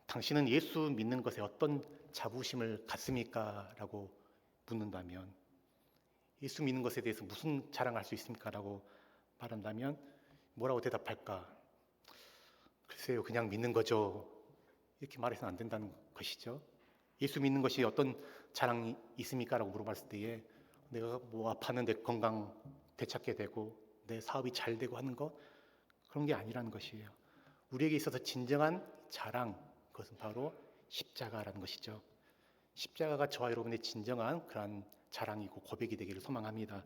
당신은 예수 믿는 것에 어떤 자부심을 갖습니까? 라고 묻는다면 예수 믿는 것에 대해서 무슨 자랑할 수 있습니까? 라고 말한다면 뭐라고 대답할까? 글쎄요, 그냥 믿는 거죠. 이렇게 말해서는 안 된다는 것이죠. 예수 믿는 것이 어떤 자랑이 있습니까? 라고 물어봤을 때에 내가 뭐 아팠는데 건강 되찾게 되고 내 사업이 잘 되고 하는 것, 그런 게 아니라는 것이에요. 우리에게 있어서 진정한 자랑, 그것은 바로 십자가라는 것이죠. 십자가가 저와 여러분의 진정한 그런 자랑이고 고백이 되기를 소망합니다.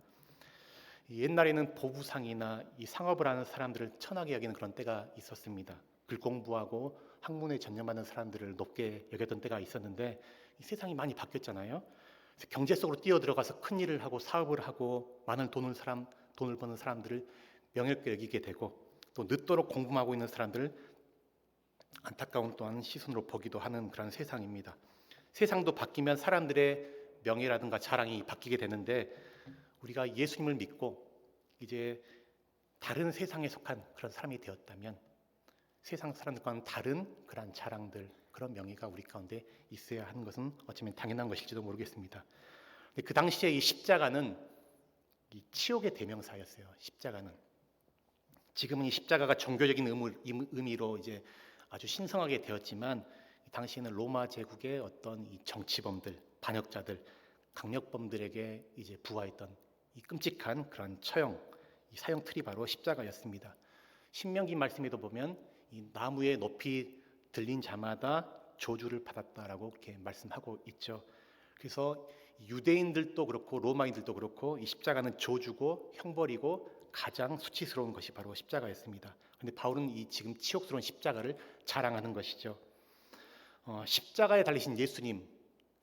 옛날에는 보부상이나 이 상업을 하는 사람들을 천하게 여기는 그런 때가 있었습니다. 글 공부하고 학문에 전념하는 사람들을 높게 여겼던 때가 있었는데 이 세상이 많이 바뀌었잖아요. 그래서 경제 속으로 뛰어들어가서 큰 일을 하고 사업을 하고 많은 돈을 버는 사람들을 명예롭게 여기게 되고 또 늦도록 공부하고 있는 사람들을 안타까운 또한 시선으로 보기도 하는 그런 세상입니다. 세상도 바뀌면 사람들의 명예라든가 자랑이 바뀌게 되는데 우리가 예수님을 믿고 이제 다른 세상에 속한 그런 사람이 되었다면 세상 사람들과는 다른 그런 자랑들, 그런 명예가 우리 가운데 있어야 하는 것은 어쩌면 당연한 것일지도 모르겠습니다. 그 당시에 이 십자가는 이 치욕의 대명사였어요. 십자가는 지금은 이 십자가가 종교적인 의미로 이제 아주 신성하게 되었지만 당시에는 로마 제국의 어떤 이 정치범들, 반역자들, 강력범들에게 이제 부과했던 이 끔찍한 그런 처형, 이 사형 틀이 바로 십자가였습니다. 신명기 말씀에도 보면 이 나무에 높이 들린 자마다 저주를 받았다라고 그렇게 말씀하고 있죠. 그래서 유대인들도 그렇고 로마인들도 그렇고 이 십자가는 저주고 형벌이고 가장 수치스러운 것이 바로 십자가였습니다. 그런데 바울은 이 지금 치욕스러운 십자가를 자랑하는 것이죠. 십자가에 달리신 예수님,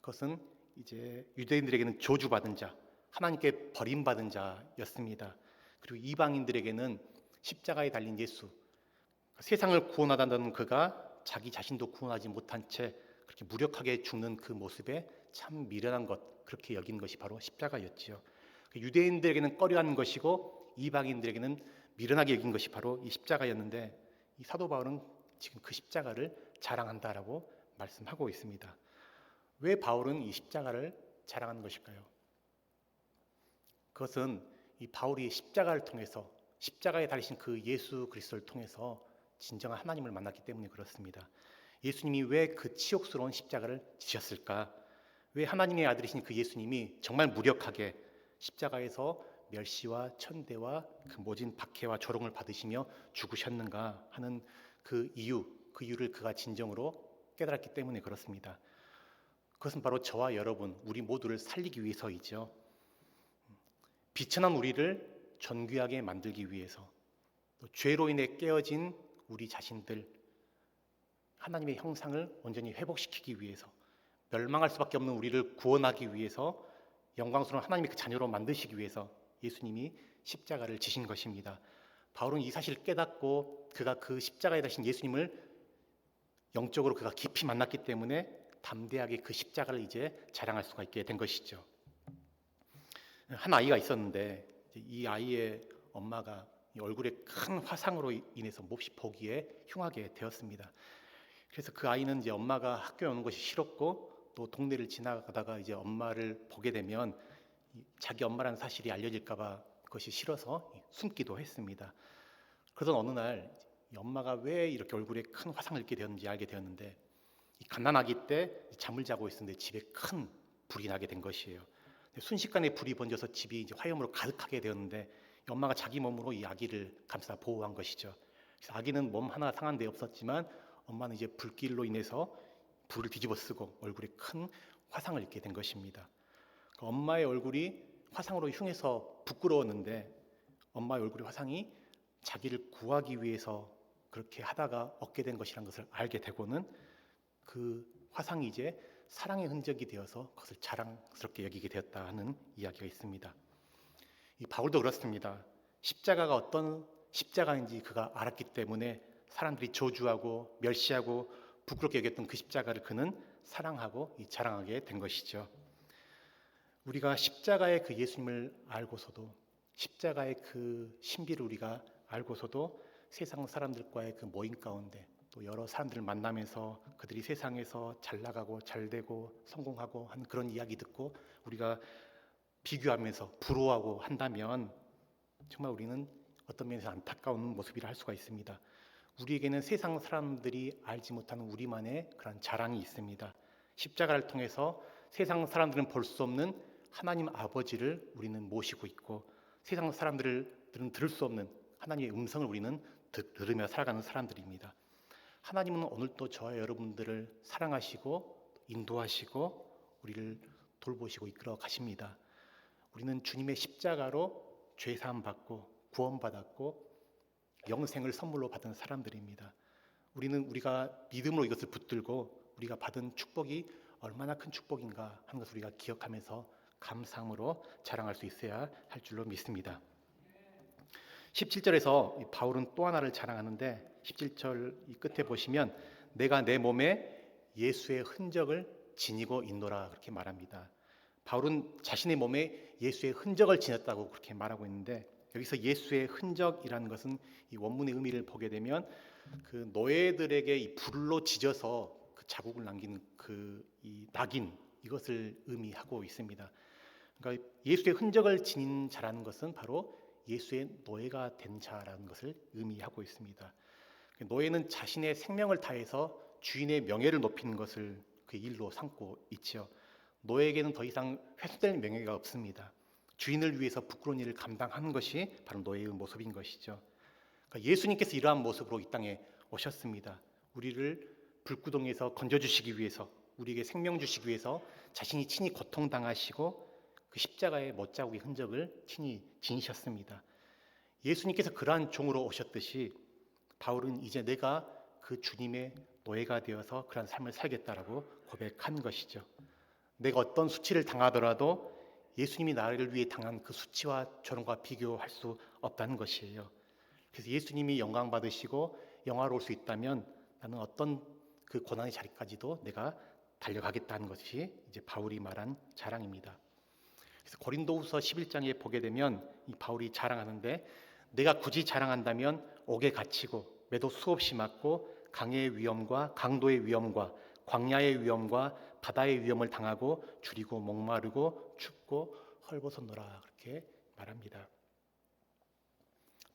그것은 이제 유대인들에게는 저주받은 자, 하나님께 버림받은 자였습니다. 그리고 이방인들에게는 십자가에 달린 예수, 세상을 구원하다는 그가 자기 자신도 구원하지 못한 채 그렇게 무력하게 죽는 그 모습에 참 미련한 것, 그렇게 여긴 것이 바로 십자가였지요. 유대인들에게는 꺼려하는 것이고 이방인들에게는 미련하게 여긴 것이 바로 이 십자가였는데 이 사도 바울은 지금 그 십자가를 자랑한다라고 말씀하고 있습니다. 왜 바울은 이 십자가를 자랑하는 것일까요? 그것은 이 바울이 십자가를 통해서 십자가에 달리신 그 예수 그리스도를 통해서 진정한 하나님을 만났기 때문에 그렇습니다. 예수님이 왜 그 치욕스러운 십자가를 지셨을까? 왜 하나님의 아들이신 그 예수님이 정말 무력하게 십자가에서 멸시와 천대와 그 모진 박해와 조롱을 받으시며 죽으셨는가 하는 그 이유를 그가 진정으로 깨달았기 때문에 그렇습니다. 그것은 바로 저와 여러분, 우리 모두를 살리기 위해서이죠. 비천한 우리를 존귀하게 만들기 위해서, 또 죄로 인해 깨어진 우리 자신들, 하나님의 형상을 온전히 회복시키기 위해서, 멸망할 수밖에 없는 우리를 구원하기 위해서, 영광스러운 하나님의 그 자녀로 만드시기 위해서 예수님이 십자가를 지신 것입니다. 바울은 이 사실을 깨닫고 그가 그 십자가에 다신 예수님을 영적으로 그가 깊이 만났기 때문에 담대하게 그 십자가를 이제 자랑할 수가 있게 된 것이죠. 한 아이가 있었는데 이 아이의 엄마가 이 얼굴에 큰 화상으로 인해서 몹시 보기에 흉하게 되었습니다. 그래서 그 아이는 이제 엄마가 학교에 오는 것이 싫었고, 또 동네를 지나가다가 이제 엄마를 보게 되면 자기 엄마라는 사실이 알려질까봐 그것이 싫어서 숨기도 했습니다. 그러던 어느 날 이 엄마가 왜 이렇게 얼굴에 큰 화상을 입게 되었는지 알게 되었는데, 이 갓난아기 때 잠을 자고 있었는데 집에 큰 불이 나게 된 것이에요. 순식간에 불이 번져서 집이 이제 화염으로 가득하게 되었는데, 이 엄마가 자기 몸으로 이 아기를 감싸 보호한 것이죠. 그래서 아기는 몸 하나 상한 데 없었지만 엄마는 이제 불길로 인해서 불을 뒤집어 쓰고 얼굴에 큰 화상을 입게 된 것입니다. 그 엄마의 얼굴이 화상으로 흉해서 부끄러웠는데, 엄마의 얼굴의 화상이 자기를 구하기 위해서 그렇게 하다가 얻게 된 것이라는 것을 알게 되고는 그 화상이 이제 사랑의 흔적이 되어서 그것을 자랑스럽게 여기게 되었다 하는 이야기가 있습니다. 이 바울도 그렇습니다. 십자가가 어떤 십자가인지 그가 알았기 때문에 사람들이 저주하고 멸시하고 부끄럽게 여겼던 그 십자가를 그는 사랑하고 자랑하게 된 것이죠. 우리가 십자가의 그 예수님을 알고서도, 십자가의 그 신비를 우리가 알고서도 세상 사람들과의 그 모임 가운데 또 여러 사람들을 만나면서 그들이 세상에서 잘 나가고 잘 되고 성공하고 한 그런 이야기 듣고 우리가 비교하면서 부러워하고 한다면 정말 우리는 어떤 면에서 안타까운 모습이라 할 수가 있습니다. 우리에게는 세상 사람들이 알지 못하는 우리만의 그런 자랑이 있습니다. 십자가를 통해서 세상 사람들은 볼 수 없는 하나님 아버지를 우리는 모시고 있고, 세상 사람들은 들을 수 없는 하나님의 음성을 우리는 들으며 살아가는 사람들입니다. 하나님은 오늘도 저와 여러분들을 사랑하시고 인도하시고 우리를 돌보시고 이끌어 가십니다. 우리는 주님의 십자가로 죄사함 받고 구원받았고 영생을 선물로 받은 사람들입니다. 우리가 믿음으로 이것을 붙들고 우리가 받은 축복이 얼마나 큰 축복인가 하는 것을 우리가 기억하면서 감사함으로 자랑할 수 있어야 할 줄로 믿습니다. 17절에서 바울은 또 하나를 자랑하는데, 17절 이 끝에 보시면 내가 내 몸에 예수의 흔적을 지니고 있노라 그렇게 말합니다. 바울은 자신의 몸에 예수의 흔적을 지녔다고 그렇게 말하고 있는데, 여기서 예수의 흔적이라는 것은 이 원문의 의미를 보게 되면 그 노예들에게 이 불로 지져서 그 자국을 남긴 이 낙인, 이것을 의미하고 있습니다. 그러니까 예수의 흔적을 지닌 자라는 것은 바로 예수의 노예가 된 자라는 것을 의미하고 있습니다. 노예는 자신의 생명을 다해서 주인의 명예를 높이는 것을 그 일로 삼고 있죠. 노예에게는 더 이상 회수될 명예가 없습니다. 주인을 위해서 부끄러운 일을 감당하는 것이 바로 노예의 모습인 것이죠. 그러니까 예수님께서 이러한 모습으로 이 땅에 오셨습니다. 우리를 불구덩이에서 건져주시기 위해서, 우리에게 생명 주시기 위해서 자신이 친히 고통당하시고 그 십자가의 못자국의 흔적을 친히 지니셨습니다. 예수님께서 그러한 종으로 오셨듯이 바울은 이제 내가 그 주님의 노예가 되어서 그러한 삶을 살겠다라고 고백한 것이죠. 내가 어떤 수치를 당하더라도 예수님이 나를 위해 당한 그 수치와 저런과 비교할 수 없다는 것이에요. 그래서 예수님이 영광 받으시고 영화로울 수 있다면 나는 어떤 그 고난의 자리까지도 내가 달려가겠다는 것이 이제 바울이 말한 자랑입니다. 그래서 고린도후서 11장에 보게 되면 이 바울이 자랑하는데, 내가 굳이 자랑한다면 옥에 갇히고 매도 수없이 맞고 강의 위험과 강도의 위험과 광야의 위험과 바다의 위험을 당하고 줄이고 목마르고 춥고 헐벗었노라 그렇게 말합니다.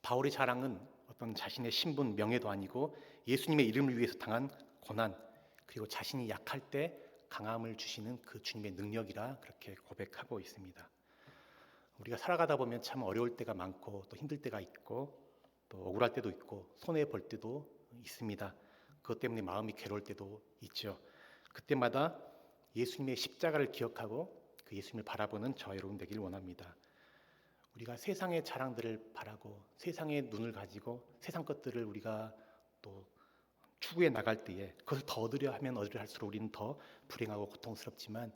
바울의 자랑은 어떤 자신의 신분 명예도 아니고 예수님의 이름을 위해서 당한 고난, 그리고 자신이 약할 때 강함을 주시는 그 주님의 능력이라 그렇게 고백하고 있습니다. 우리가 살아가다 보면 참 어려울 때가 많고 또 힘들 때가 있고 또 억울할 때도 있고 손해 볼 때도 있습니다. 그것 때문에 마음이 괴로울 때도 있죠. 그때마다 예수님의 십자가를 기억하고 그 예수님을 바라보는 저와 여러분 되길 원합니다. 우리가 세상의 자랑들을 바라고 세상의 눈을 가지고 세상 것들을 우리가 또 추구해 나갈 때에 그것을 더 얻으려 하면 얻으려 할수록 우리는 더 불행하고 고통스럽지만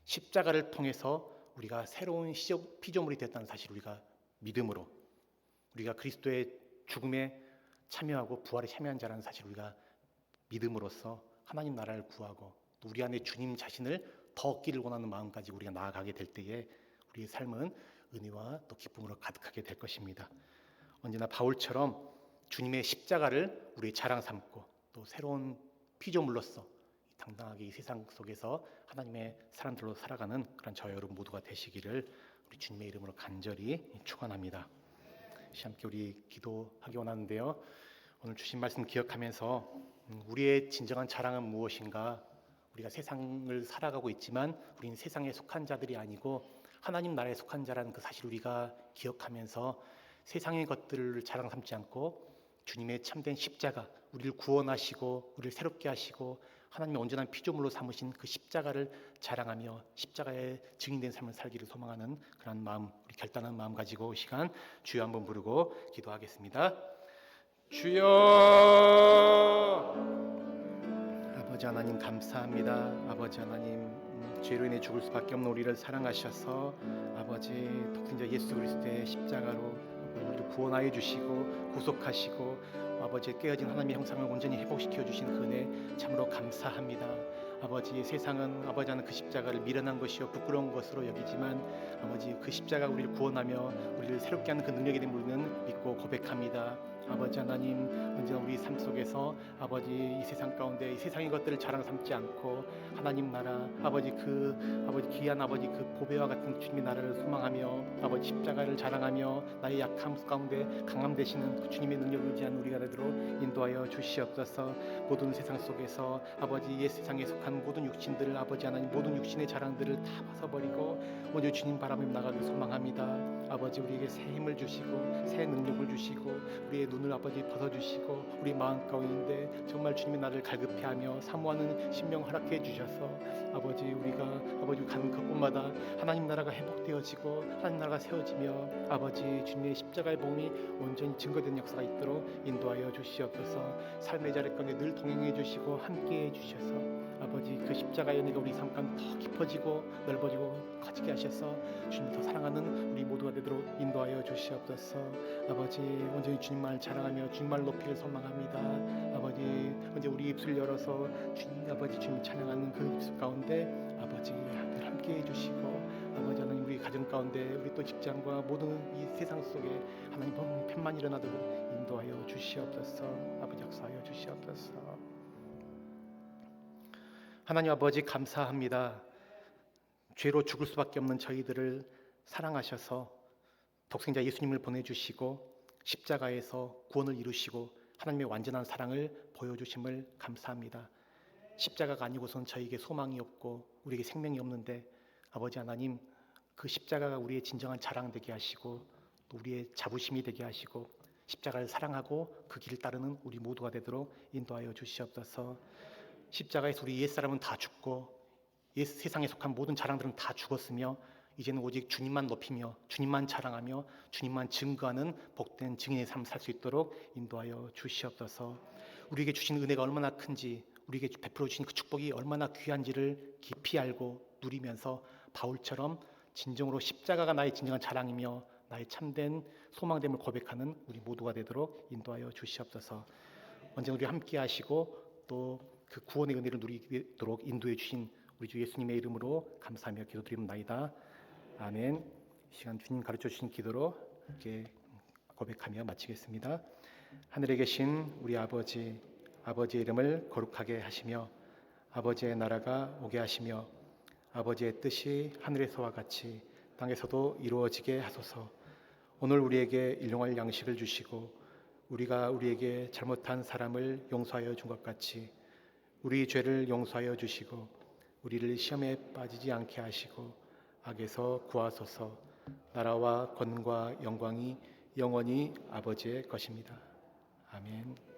십자가를 통해서 우리가 새로운 피조물이 됐다는 사실을 우리가 믿음으로 우리가 그리스도의 죽음에 참여하고 부활에 참여한 자라는 사실을 우리가 믿음으로써 하나님 나라를 구하고 또 우리 안에 주님 자신을 더 얻기를 원하는 마음까지 우리가 나아가게 될 때에 우리의 삶은 은혜와 또 기쁨으로 가득하게 될 것입니다. 언제나 바울처럼 주님의 십자가를 우리의 자랑 삼고 또 새로운 피조물로서 당당하게 이 세상 속에서 하나님의 사람들로 살아가는 그런 저와 여러분 모두가 되시기를 우리 주님의 이름으로 간절히 축원합니다. 함께 우리 기도하기 원하는데요. 오늘 주신 말씀 기억하면서 우리의 진정한 자랑은 무엇인가? 우리가 세상을 살아가고 있지만 우리는 세상에 속한 자들이 아니고 하나님 나라에 속한 자라는 그 사실을 우리가 기억하면서 세상의 것들을 자랑 삼지 않고 주님의 참된 십자가, 우리를 구원하시고 우리를 새롭게 하시고 하나님의 온전한 피조물로 삼으신 그 십자가를 자랑하며 십자가의 증인된 삶을 살기를 소망하는 그런 마음, 우리 결단한 마음 가지고 이 시간 주여 한번 부르고 기도하겠습니다. 주여! 아버지 하나님 감사합니다. 아버지 하나님 죄로 인해 죽을 수밖에 없는 우리를 사랑하셔서 아버지 독생자 예수 그리스도의 십자가로 우리를 구원하여 주시고 구속하시고 아버지의 깨어진 하나님의 형상을 온전히 회복시켜 주신 그 은혜 참으로 감사합니다. 아버지 세상은 아버지 하는 그 십자가를 미련한 것이요 부끄러운 것으로 여기지만 아버지 그 십자가 우리를 구원하며 우리를 새롭게 하는 그 능력이 됨을 우리는 믿고 고백합니다. 아버지 하나님 언제나 우리 삶 속에서 아버지 이 세상 가운데 이 세상의 것들을 자랑 삼지 않고 하나님 나라 아버지 그 아버지 귀한 아버지 그 보배와 같은 주님의 나라를 소망하며 아버지 십자가를 자랑하며 나의 약함 가운데 강함 되시는 그 주님의 능력을 의지하는 우리가 되도록 인도하여 주시옵소서. 모든 세상 속에서 아버지 옛 세상에 속한 모든 육신들을 아버지 하나님 모든 육신의 자랑들을 다 벗어버리고 오늘 주님 바라보며 나가길 소망합니다. 아버지 우리에게 새 힘을 주시고 새 능력을 주시고 우리의 눈을 아버지 벗어주시고 우리 마음 가운데 정말 주님의 나를 갈급해하며 사모하는 심령 허락해 주셔서 아버지 우리가 아버지 가는 그곳마다 하나님 나라가 회복되어지고 하나님 나라가 세워지며 아버지 주님의 십자가의 몸이 온전히 증거된 역사가 있도록 인도하여 주시옵소서. 삶의 자리 가운데 늘 동행해 주시고 함께해 주셔서 아버지 그 십자가의 은혜가 우리 삶 가운데 더 깊어지고 넓어지고 커지게 하셔서 주님 더 사랑하는 우리 모두가 되도록 인도하여 주시옵소서. 아버지 온전히 주님만을 자랑하며 주님만을 높이를 소망합니다. 아버지 언제 우리 입술 열어서 주님 아버지 주님 찬양하는 그 입술 가운데 아버지 늘 함께해 주시고 아버지 하나님 우리 가정 가운데 우리 또 직장과 모든 이 세상 속에 하나님 편만 일어나도록 인도하여 주시옵소서. 아버지 역사하여 주시옵소서. 하나님 아버지 감사합니다. 죄로 죽을 수밖에 없는 저희들을 사랑하셔서 독생자 예수님을 보내주시고 십자가에서 구원을 이루시고 하나님의 완전한 사랑을 보여주심을 감사합니다. 십자가가 아니고선 저희에게 소망이 없고 우리에게 생명이 없는데 아버지 하나님 그 십자가가 우리의 진정한 자랑 되게 하시고 또 우리의 자부심이 되게 하시고 십자가를 사랑하고 그 길을 따르는 우리 모두가 되도록 인도하여 주시옵소서. 십자가에서 우리 옛사람은 다 죽고 옛 세상에 속한 모든 자랑들은 다 죽었으며 이제는 오직 주님만 높이며 주님만 자랑하며 주님만 증거하는 복된 증인의 삶을 살 수 있도록 인도하여 주시옵소서. 우리에게 주신 은혜가 얼마나 큰지 우리에게 베풀어 주신 그 축복이 얼마나 귀한지를 깊이 알고 누리면서 바울처럼 진정으로 십자가가 나의 진정한 자랑이며 나의 참된 소망됨을 고백하는 우리 모두가 되도록 인도하여 주시옵소서. 언제나 우리 함께 하시고 또 그 구원의 은혜를 누리도록 인도해 주신 우리 주 예수님의 이름으로 감사하며 기도드립니다. 아멘. 이 시간 주님 가르쳐 주신 기도로 이렇게 고백하며 마치겠습니다. 하늘에 계신 우리 아버지, 아버지의 이름을 거룩하게 하시며 아버지의 나라가 오게 하시며 아버지의 뜻이 하늘에서와 같이 땅에서도 이루어지게 하소서. 오늘 우리에게 일용할 양식을 주시고 우리가 우리에게 잘못한 사람을 용서하여 준 것 같이 우리 죄를 용서하여 주시고 우리를 시험에 빠지지 않게 하시고 악에서 구하소서. 나라와 권능과 영광이 영원히 아버지의 것입니다. 아멘.